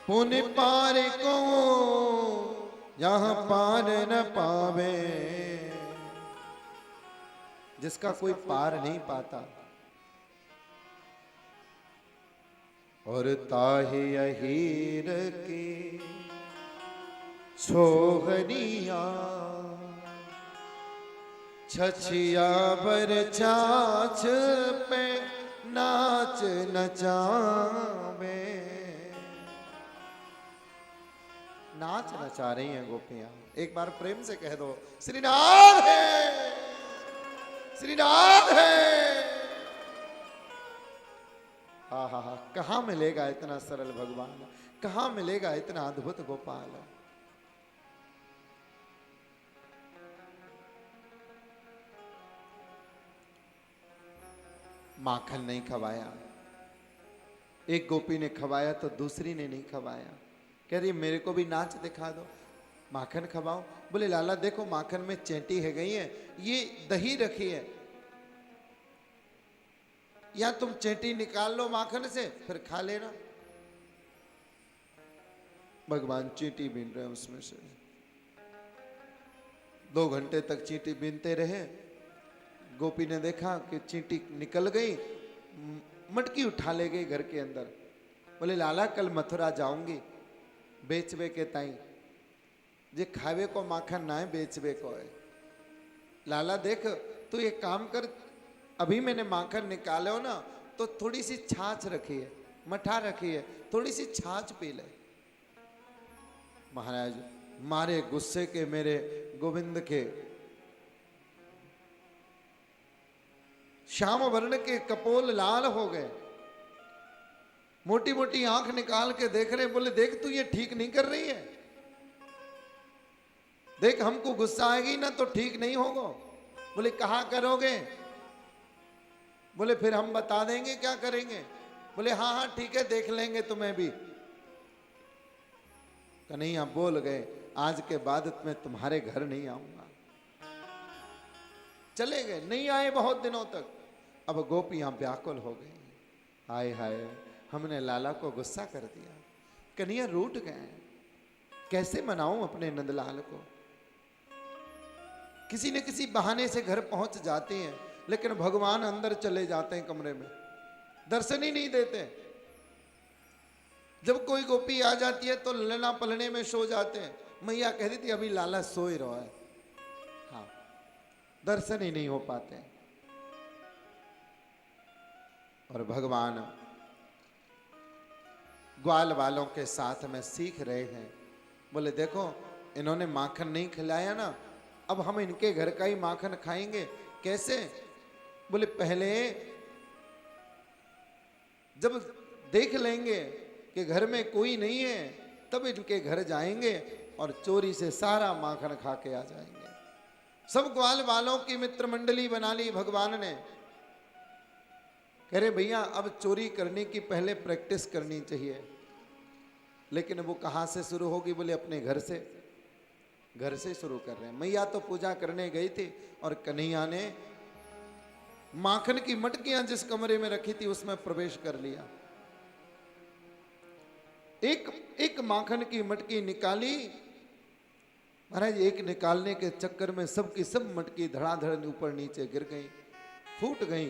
पुण्य पार को यहाँ पार न पावे, जिसका कोई पार नहीं पाता। और ताहि अहीर की छोहनिया छछिया बर छाछ पे नाच नचावे। नाच नचा रही हैं गोपियां। एक बार प्रेम से कह दो श्रीनाथ है, श्रीनाथ है। हा हा हा, कहां मिलेगा इतना सरल भगवान, कहां मिलेगा इतना अद्भुत गोपाल। माखन नहीं खवाया, एक गोपी ने खवाया तो दूसरी ने नहीं खवाया। कह रही मेरे को भी नाच दिखा दो, माखन खवाओ। बोले लाला देखो माखन में चेंटी है गई है, ये दही रखी है, या तुम चेंटी निकाल लो माखन से फिर खा लेना। भगवान चींटी बीन रहे उसमें से। 2 घंटे तक चींटी बीनते रहे। गोपी ने देखा कि चींटी निकल गई, मटकी उठा ले गई घर के अंदर। बोले लाला कल मथुरा जाऊंगी, बेचवे के ताई जे खावे को माखन ना है, बेचवे को है। लाला देख तू ये काम कर, अभी मैंने माखन निकाले हो ना तो थोड़ी सी छाछ रखी है, मठा रखी है, थोड़ी सी छाछ पी ले। महाराज मारे गुस्से के मेरे गोविंद के श्याम वर्ण के कपोल लाल हो गए, मोटी मोटी आंख निकाल के देख रहे। बोले देख तू ये ठीक नहीं कर रही है, देख हमको गुस्सा आएगी ना तो ठीक नहीं होगा। बोले कहा करोगे? बोले फिर हम बता देंगे क्या करेंगे। बोले हाँ हाँ ठीक है देख लेंगे तुम्हें भी। कन्हैया बोल गए आज के बाद मैं तुम्हारे घर नहीं आऊंगा। चले गए, नहीं आए बहुत दिनों तक। अब गोपियां व्याकुल हो गई, हाय हाय हमने लाला को गुस्सा कर दिया। कन्हैया रूठ गए, कैसे मनाऊं अपने नंदलाल को। किसी न किसी बहाने से घर पहुंच जाती हैं, लेकिन भगवान अंदर चले जाते हैं कमरे में, दर्शन ही नहीं देते। जब कोई गोपी आ जाती है तो ललना पलने में सो जाते हैं। मैया कहती थी अभी लाला सो ही रहा है, हाँ दर्शन ही नहीं हो पाते। और भगवान ग्वाल वालों के साथ में सीख रहे हैं। बोले देखो इन्होंने माखन नहीं खिलाया ना, अब हम इनके घर का ही माखन खाएंगे। कैसे? बोले पहले जब देख लेंगे कि घर में कोई नहीं है तब इनके घर जाएंगे और चोरी से सारा माखन खा के आ जाएंगे। सब ग्वाल वालों की मित्र मंडली बना ली भगवान ने। कह रहे भैया अब चोरी करने की पहले प्रैक्टिस करनी चाहिए, लेकिन वो कहां से शुरू होगी? बोले अपने घर से, घर से शुरू कर रहे हैं। मैया तो पूजा करने गई थी और कन्हैया ने माखन की मटकियां जिस कमरे में रखी थी उसमें प्रवेश कर लिया। एक एक माखन की मटकी निकाली। महाराज एक निकालने के चक्कर में सबकी सब मटकी धड़ाधड़ ऊपर नीचे गिर गई, फूट गई।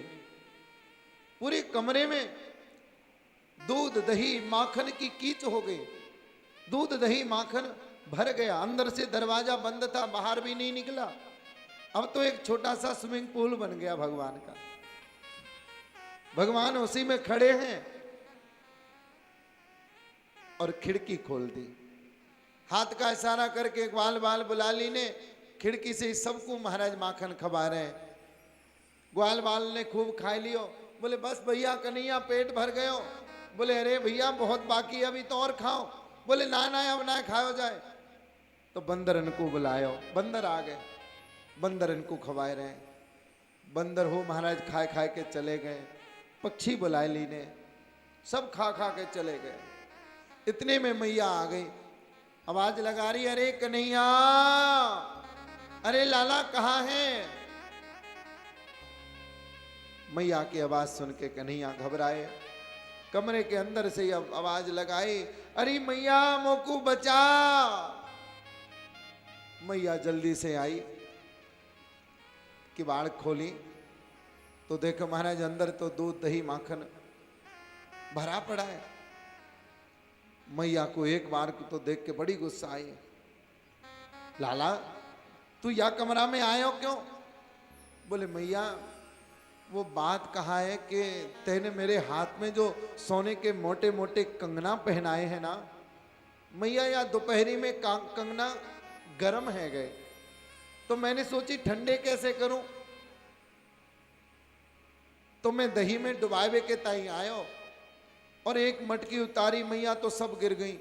पूरे कमरे में दूध दही माखन की कीच हो गई। दूध दही माखन भर गया, अंदर से दरवाजा बंद था, बाहर भी नहीं निकला। अब तो एक छोटा सा स्विमिंग पूल बन गया भगवान का। भगवान उसी में खड़े हैं और खिड़की खोल दी। हाथ का इशारा करके ग्वाल बाल बुला ली ने, खिड़की से सबको महाराज माखन खवा रहे हैं। ग्वाल बाल ने खूब खा लियो। बोले बस भैया कन्हैया पेट भर गयो। बोले अरे भैया बहुत बाकी है, अभी तो और खाओ। बोले ना ना अब ना खाओ जाए। तो बंदर इनको बुलायो, बंदर आ गए, बंदर इनको खवाए रहे। बंदर हो महाराज खाए खाए के चले गए। पक्षी बुलाए ली ने, सब खा खा के चले गए। इतने में मैया आ गई, आवाज लगा रही अरे कन्हैया, अरे लाला कहाँ है? मैया की आवाज सुन के कन्हैया घबराए, कमरे के अंदर से अब आवाज लगाई, अरे मैया मोकू बचा। मैया जल्दी से आई, किवाड़ खोली तो देखो महाराज अंदर तो दूध दही माखन भरा पड़ा है। मैया को एक बार को तो देख के बड़ी गुस्सा आई। लाला तू या कमरा में आयो क्यों? बोले मैया वो बात कहा है कि तेने मेरे हाथ में जो सोने के मोटे मोटे कंगना पहनाए हैं ना मैया, या दोपहरी में कंगना गर्म है गए तो मैंने सोची ठंडे कैसे करूं, तो मैं दही में डुबावे के ताई आयो और एक मटकी उतारी मैया तो सब गिर गई।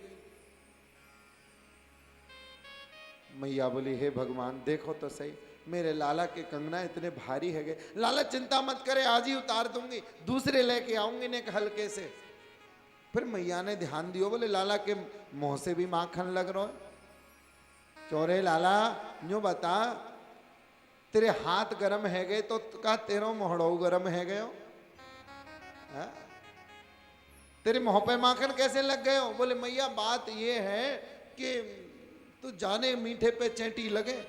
मैया बोली हे भगवान देखो तो सही मेरे लाला के कंगना इतने भारी है गए। लाला चिंता मत करे आज ही उतार दूंगी, दूसरे लेके आऊंगी ने हल्के से। फिर मैया ने ध्यान दियो, बोले लाला के मुंह से भी माखन लग रहा है। चोरे लाला यूं बता तेरे हाथ गरम है गए तो का तेरो मोहड़ो गरम है गयो, तेरे मुंह पे माखन कैसे लग गए हो? बोले मैया बात ये है कि तू जाने मीठे पे चेंटी लगे,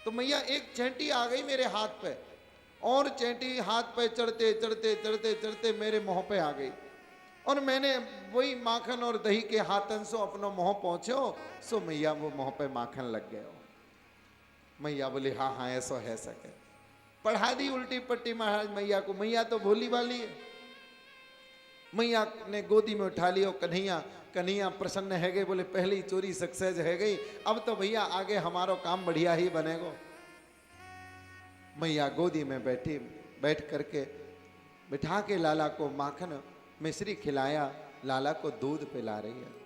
तो मैया एक चेंटी आ गई मेरे हाथ पे और चेंटी हाथ पे चढ़ते चढ़ते चढ़ते चढ़ते मेरे मुंह पे आ गई और मैंने वही माखन और दही के हाथन से अपना मुंह पहुंचो सो मैया वो मुंह पे माखन लग गए हो। मैया बोली हाँ हाँ ऐसा है सके। पढ़ा दी उल्टी पट्टी महाराज मैया को। मैया तो भोली वाली है। मैया ने गोदी में उठा लियो कन्हैया, कन्हैया प्रसन्न है गए, बोले पहली चोरी सक्सेस है गई, अब तो भैया आगे हमारो काम बढ़िया ही बनेगो। मैया गोदी में बैठी, बैठ करके बिठा के लाला को माखन मिश्री खिलाया, लाला को दूध पिला रही है।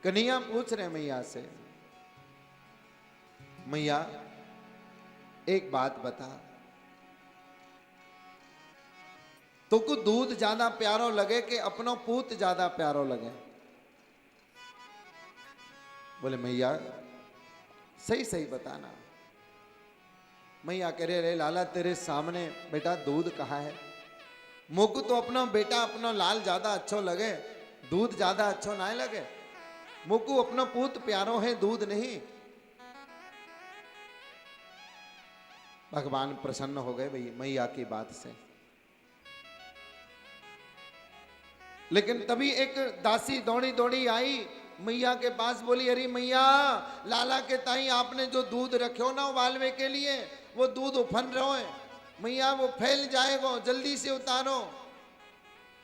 कन्हैया पूछ रहे मैया से, मैया एक बात बता, तो को दूध ज्यादा प्यारो लगे कि अपनो पूत ज्यादा प्यारो लगे? बोले मैया सही सही बताना। मैया कह रहे लाला तेरे सामने बेटा दूध कहाँ है? मुझको तो अपना बेटा अपना लाल ज्यादा अच्छो लगे, दूध ज्यादा अच्छो ना लगे। मुझको अपना पूत प्यारो है, दूध नहीं। भगवान प्रसन्न हो गए भाई मैया की बात से। लेकिन तभी एक दासी दौड़ी दौड़ी आई मैया के पास, बोली अरे मैया लाला के ताई आपने जो दूध रखे हो ना उबालवे के लिए वो दूध उफन रहो है मैया, वो फैल जाएगा, जल्दी से उतारो।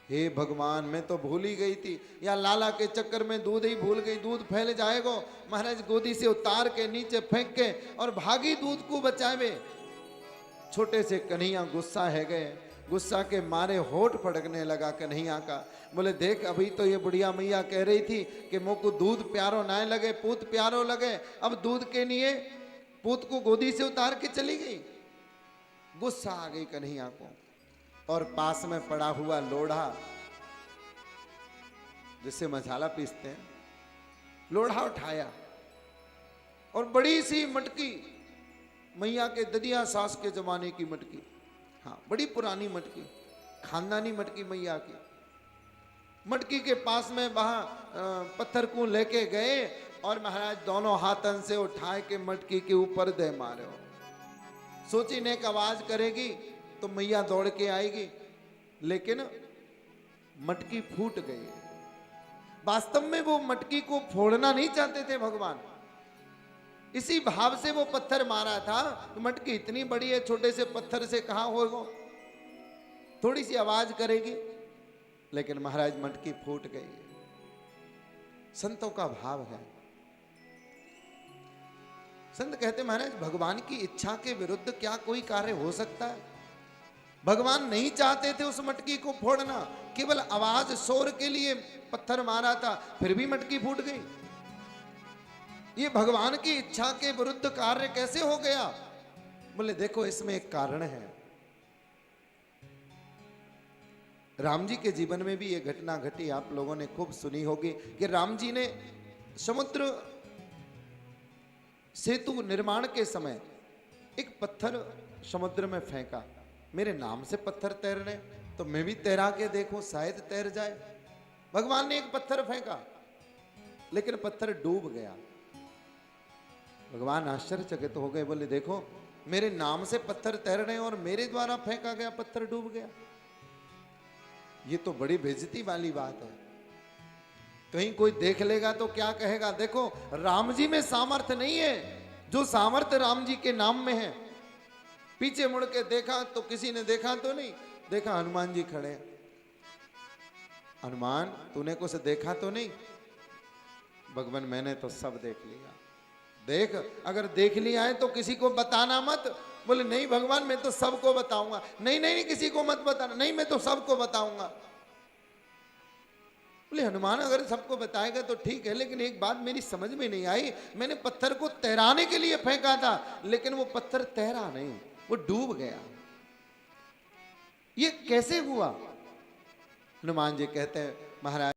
हे भगवान मैं तो भूल ही गई थी, या लाला के चक्कर में दूध ही भूल गई, दूध फैल जाएगा। महाराज गोदी से उतार के नीचे फेंक के और भागी दूध को बचावे। छोटे से कन्हैया गुस्सा है गए, गुस्सा के मारे होठ फड़कने लगा कन्हैया का। बोले देख अभी तो ये बुढ़िया मैया कह रही थी कि मुझको दूध प्यारो ना लगे, पूत प्यारो लगे, अब दूध के लिए पूत को गोदी से उतार के चली गई। गुस्सा आ गई कन्हैया को और पास में पड़ा हुआ लोढ़ा जिससे मसाला पीसते हैं, लोढ़ा उठाया और बड़ी सी मटकी, मैया के ददिया सास के जमाने की मटकी, हाँ बड़ी पुरानी मटकी, खानदानी मटकी मैया की। मटकी के पास में वहां पत्थर को लेके गए और महाराज दोनों हाथन से उठाए के मटकी के ऊपर दे मारे हो। सोची ने एक आवाज करेगी तो मैया दौड़ के आएगी, लेकिन मटकी फूट गई। वास्तव में वो मटकी को फोड़ना नहीं चाहते थे भगवान, इसी भाव से वो पत्थर मारा था। मटकी इतनी बड़ी है, छोटे से पत्थर से कहां होगा, थोड़ी सी आवाज करेगी, लेकिन महाराज मटकी फूट गई। संतों का भाव है। संत कहते महाराज भगवान की इच्छा के विरुद्ध क्या कोई कार्य हो सकता है? भगवान नहीं चाहते थे उस मटकी को फोड़ना, केवल आवाज शोर के लिए पत्थर मारा था, फिर भी मटकी फूट गई। ये भगवान की इच्छा के विरुद्ध कार्य कैसे हो गया? बोले देखो इसमें एक कारण है। राम जी के जीवन में भी ये घटना घटी, आप लोगों ने खूब सुनी होगी कि राम जी ने समुद्र सेतु निर्माण के समय एक पत्थर समुद्र में फेंका, मेरे नाम से पत्थर तैर रहे, तो मैं भी तैरा के देखूं, शायद तैर जाए। भगवान ने एक पत्थर फेंका, लेकिन पत्थर डूब गया। भगवान आश्चर्यचकित हो गए, बोले देखो मेरे नाम से पत्थर तैर रहे हैं और मेरे द्वारा फेंका गया पत्थर डूब गया। ये तो बड़ी बेइज्जती वाली बात है। कहीं कोई देख लेगा तो क्या कहेगा? देखो राम जी में सामर्थ्य नहीं है, जो सामर्थ्य राम जी के नाम में है। पीछे मुड़ के देखा तो किसी ने देखा तो नहीं, देखा हनुमान जी खड़े। हनुमान तूने कुछ देखा तो नहीं? भगवान मैंने तो सब देख लिया। देख अगर देख लिया है तो किसी को बताना मत। बोले नहीं भगवान मैं तो सबको बताऊंगा। नहीं नहीं किसी को मत बताना। नहीं मैं तो सबको बताऊंगा। बोले हनुमान अगर सबको बताएगा तो ठीक है, लेकिन एक बात मेरी समझ में नहीं आई, मैंने पत्थर को तैराने के लिए फेंका था, लेकिन वो पत्थर तैरा नहीं, वो डूब गया। ये कैसे हुआ? हनुमान जी कहते हैं महाराज